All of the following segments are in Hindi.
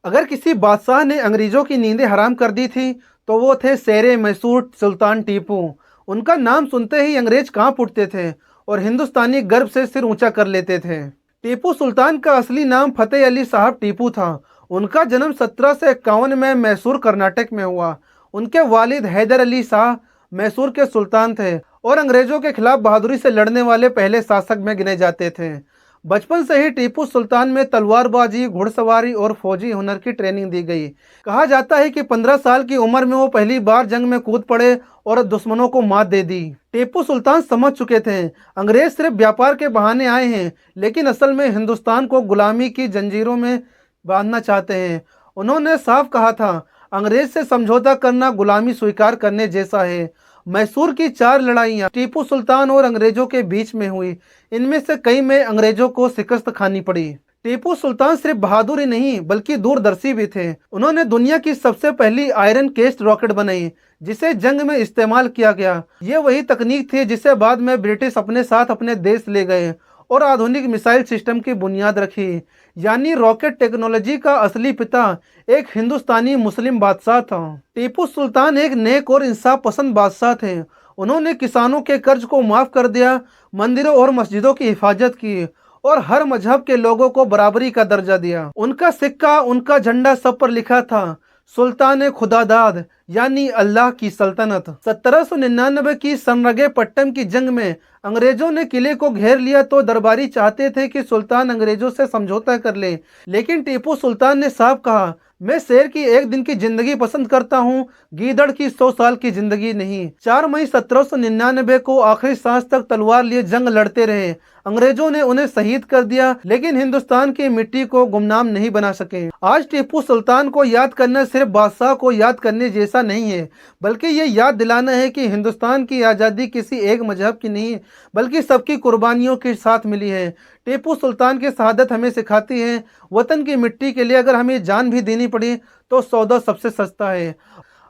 अगर किसी बादशाह ने अंग्रेजों की नींदें हराम कर दी थी तो वो थे शेरे मैसूर सुल्तान टीपू। उनका नाम सुनते ही अंग्रेज कांप उठते थे और हिंदुस्तानी गर्व से सिर ऊंचा कर लेते थे। टीपू सुल्तान का असली नाम फतेह अली साहब टीपू था। उनका जन्म 1751 में मैसूर कर्नाटक में हुआ। उनके वालिद हैदर अली शाह मैसूर के सुल्तान थे और अंग्रेजों के खिलाफ बहादुरी से लड़ने वाले पहले शासक में गिने जाते थे। बचपन से ही टीपू सुल्तान में तलवारबाजी, घुड़सवारी और फौजी हुनर की ट्रेनिंग दी गई। कहा जाता है कि 15 साल की उम्र में वो पहली बार जंग में कूद पड़े और दुश्मनों को मात दे दी। टीपू सुल्तान समझ चुके थे अंग्रेज सिर्फ व्यापार के बहाने आए हैं, लेकिन असल में हिंदुस्तान को गुलामी की जंजीरों में बांधना चाहते हैं। उन्होंने साफ कहा था, अंग्रेज से समझौता करना गुलामी स्वीकार करने जैसा है। मैसूर की 4 लड़ाइयाँ टीपू सुल्तान और अंग्रेजों के बीच में हुई। इनमें से कई में अंग्रेजों को शिकस्त खानी पड़ी। टीपू सुल्तान सिर्फ बहादुर ही नहीं बल्कि दूरदर्शी भी थे। उन्होंने दुनिया की सबसे पहली आयरन केस्ट रॉकेट बनाई जिसे जंग में इस्तेमाल किया गया। ये वही तकनीक थी जिसे बाद में ब्रिटिश अपने साथ अपने देश ले गए और आधुनिक मिसाइल सिस्टम की बुनियाद रखी। यानी रॉकेट टेक्नोलॉजी का असली पिता एक हिंदुस्तानी मुस्लिम बादशाह था। टीपू सुल्तान एक नेक और इंसाफ पसंद बादशाह थे। उन्होंने किसानों के कर्ज को माफ कर दिया, मंदिरों और मस्जिदों की हिफाजत की और हर मजहब के लोगों को बराबरी का दर्जा दिया। उनका सिक्का, उनका झंडा सब पर लिखा था सुल्तान खुदादाद यानी अल्लाह की सल्तनत। 1799 की सनरंगेपट्टम की जंग में अंग्रेजों ने किले को घेर लिया तो दरबारी चाहते थे कि सुल्तान अंग्रेजों से समझौता कर ले, लेकिन टीपू सुल्तान ने साफ कहा, मैं शेर की एक दिन की जिंदगी पसंद करता हूँ, गीदड़ की 100 साल की जिंदगी नहीं। 4 मई 1799 को आखिरी सांस तक तलवार लिए जंग लड़ते रहे। अंग्रेजों ने उन्हें शहीद कर दिया, लेकिन हिंदुस्तान की मिट्टी को गुमनाम नहीं बना सके। आज टीपू सुल्तान को याद करना सिर्फ बादशाह को याद करने जैसा नहीं है, बल्कि ये याद दिलाना है कि हिंदुस्तान की आज़ादी किसी एक मजहब की नहीं बल्कि सबकी कुर्बानियों के साथ मिली है। टीपू सुल्तान की शहादत हमें सिखाती है, वतन की मिट्टी के लिए अगर हमें जान भी देनी पड़ी तो सौदा सबसे सस्ता है।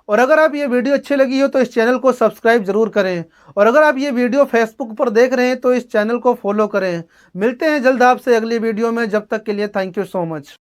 और अगर आप ये वीडियो अच्छी लगी हो तो इस चैनल को सब्सक्राइब जरूर करें, और अगर आप ये वीडियो फेसबुक पर देख रहे हैं तो इस चैनल को फॉलो करें। मिलते हैं जल्द आपसे अगली वीडियो में, जब तक के लिए थैंक यू सो मच।